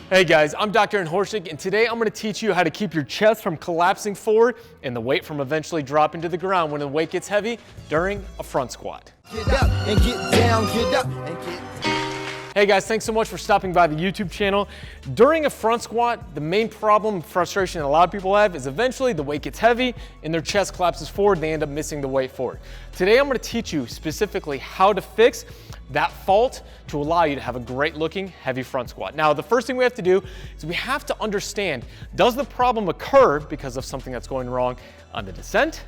Hey guys, I'm Dr. Horschig, and today I'm going to teach you how to keep your chest from collapsing forward and the weight from eventually dropping to the ground when the weight gets heavy during a front squat. Get up and get down, get up and get down. Hey guys, thanks so much for stopping by the YouTube channel. During a front squat, the main problem and frustration that a lot of people have is eventually the weight gets heavy and their chest collapses forward, they end up missing the weight forward. Today I'm going to teach you specifically how to fix that fault to allow you to have a great looking heavy front squat. Now, the first thing we have to do is we have to understand, does the problem occur because of something that's going wrong on the descent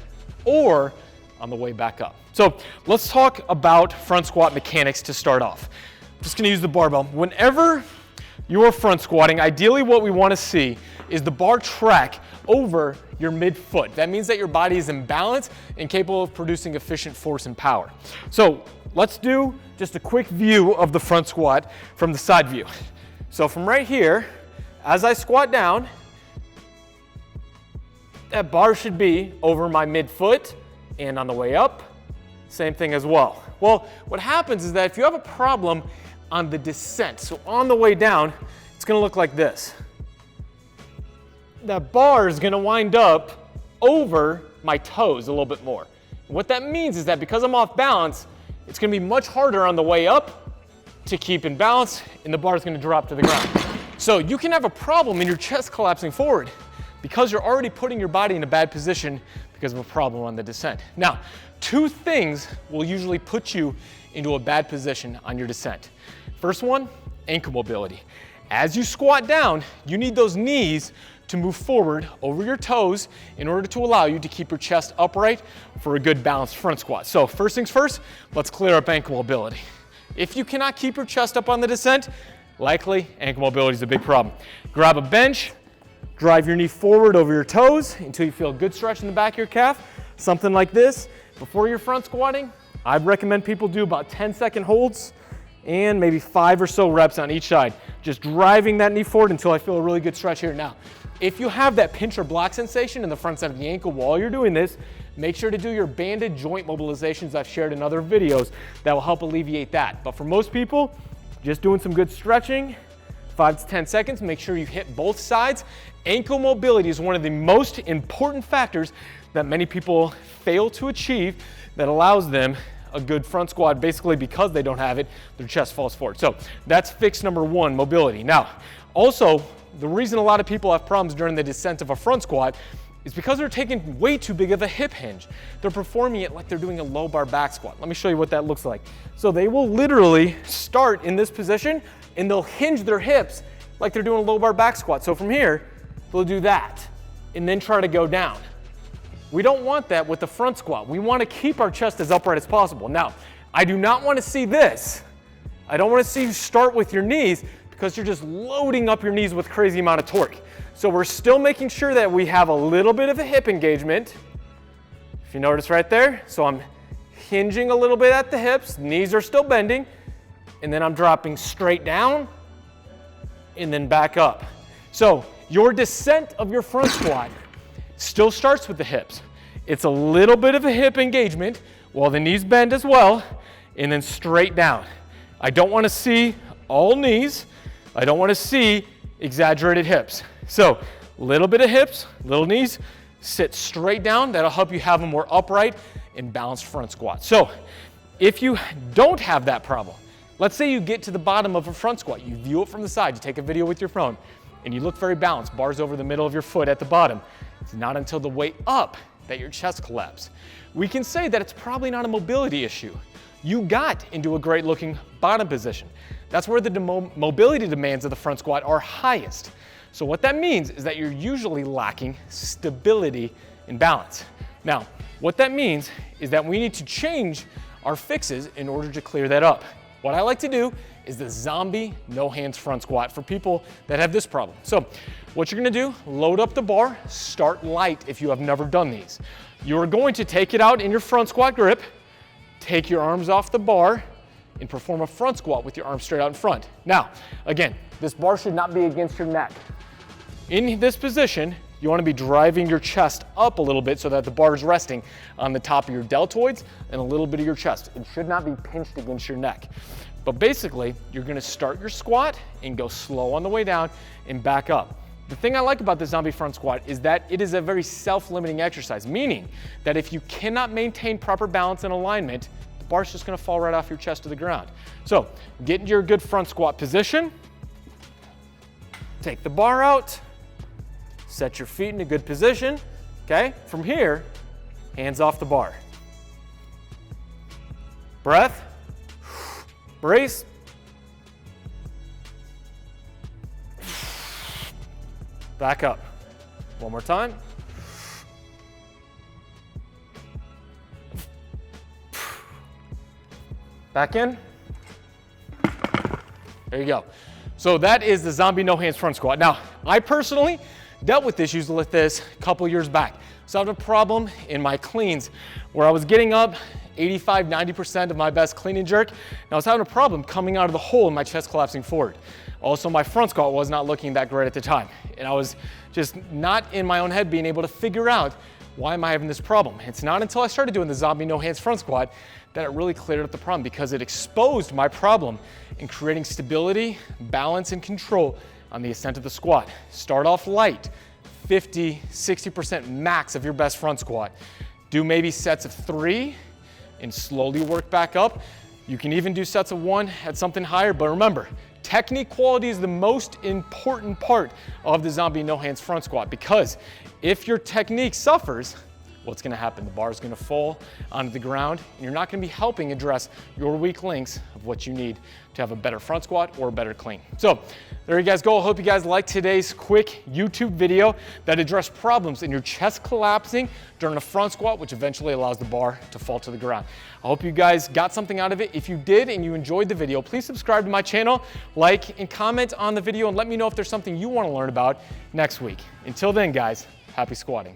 or on the way back up? So let's talk about front squat mechanics to start off. I'm just gonna use the barbell. Whenever you are front squatting, ideally what we wanna see is the bar track over your midfoot. That means that your body is in balance and capable of producing efficient force and power. So let's do just a quick view of the front squat from the side view. So from right here, as I squat down, that bar should be over my midfoot, and on the way up, same thing as well. Well, what happens is that if you have a problem on the descent, so on the way down, it's gonna look like this. That bar is gonna wind up over my toes a little bit more. And what that means is that because I'm off balance, it's gonna be much harder on the way up to keep in balance, and the bar is gonna drop to the ground. So you can have a problem in your chest collapsing forward because you're already putting your body in a bad position because of a problem on the descent. Now, two things will usually put you into a bad position on your descent. First one, ankle mobility. As you squat down, you need those knees to move forward over your toes in order to allow you to keep your chest upright for a good balanced front squat. So first things first, let's clear up ankle mobility. If you cannot keep your chest up on the descent, likely ankle mobility is a big problem. Grab a bench, drive your knee forward over your toes until you feel a good stretch in the back of your calf, something like this. Before you're front squatting, I'd recommend people do about 10-second holds and maybe 5 or so reps on each side. Just driving that knee forward until I feel a really good stretch here. Now, if you have that pinch or block sensation in the front side of the ankle while you're doing this, make sure to do your banded joint mobilizations I've shared in other videos that will help alleviate that. But for most people, just doing some good stretching, 5 to 10 seconds, make sure you hit both sides. Ankle mobility is one of the most important factors that many people fail to achieve that allows them a good front squat. Basically, because they don't have it, their chest falls forward. So that's fix number one, mobility. Now, also, the reason a lot of people have problems during the descent of a front squat is because they're taking way too big of a hip hinge. They're performing it like they're doing a low bar back squat. Let me show you what that looks like. So they will literally start in this position and they'll hinge their hips like they're doing a low bar back squat. So from here, they'll do that and then try to go down. We don't want that with the front squat. We want to keep our chest as upright as possible. Now, I do not want to see this. I don't want to see you start with your knees because you're just loading up your knees with crazy amount of torque. So we're still making sure that we have a little bit of a hip engagement. If you notice right there, so I'm hinging a little bit at the hips, knees are still bending, and then I'm dropping straight down and then back up. So your descent of your front squat still starts with the hips. It's a little bit of a hip engagement while the knees bend as well, and then straight down. I don't want to see all knees. I don't want to see exaggerated hips. So little bit of hips, little knees, sit straight down. That'll help you have a more upright and balanced front squat. So if you don't have that problem, let's say you get to the bottom of a front squat, you view it from the side, you take a video with your phone, and you look very balanced, bars over the middle of your foot at the bottom. It's not until the way up that your chest collapses. We can say that it's probably not a mobility issue. You got into a great looking bottom position. That's where the mobility demands of the front squat are highest. So what that means is that you're usually lacking stability and balance. Now, what that means is that we need to change our fixes in order to clear that up. What I like to do is the zombie no hands front squat for people that have this problem. So what you're gonna do, load up the bar, start light if you have never done these. You're going to take it out in your front squat grip, take your arms off the bar, and perform a front squat with your arms straight out in front. Now, again, this bar should not be against your neck. In this position, you want to be driving your chest up a little bit so that the bar is resting on the top of your deltoids and a little bit of your chest. It should not be pinched against your neck. But basically, you're gonna start your squat and go slow on the way down and back up. The thing I like about the zombie front squat is that it is a very self-limiting exercise, meaning that if you cannot maintain proper balance and alignment, the bar's just gonna fall right off your chest to the ground. So get into your good front squat position, take the bar out, set your feet in a good position, okay? From here, hands off the bar. Breath, brace. Back up. One more time. Back in. There you go. So that is the zombie no hands front squat. Now, I personally dealt with issues with this a couple years back. So I had a problem in my cleans where I was getting up 85, 90% of my best clean and jerk. And I was having a problem coming out of the hole and my chest collapsing forward. Also, my front squat was not looking that great at the time. And I was just not in my own head being able to figure out, why am I having this problem? It's not until I started doing the zombie no hands front squat that it really cleared up the problem, because it exposed my problem in creating stability, balance, and control on the ascent of the squat. Start off light, 50, 60% max of your best front squat. Do maybe sets of 3 and slowly work back up. You can even do sets of 1 at something higher, but remember, technique quality is the most important part of the zombie no hands front squat, because if your technique suffers, what's gonna happen? The bar is gonna fall onto the ground, and you're not gonna be helping address your weak links of what you need to have a better front squat or a better clean. So there you guys go. I hope you guys liked today's quick YouTube video that addressed problems in your chest collapsing during a front squat, which eventually allows the bar to fall to the ground. I hope you guys got something out of it. If you did and you enjoyed the video, please subscribe to my channel, like and comment on the video, and let me know if there's something you want to learn about next week. Until then, guys, happy squatting.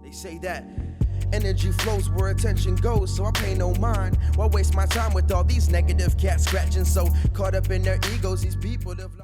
They say that energy flows where attention goes, so I pay no mind. Why waste my time with all these negative cats scratching? So caught up in their egos, these people have lost.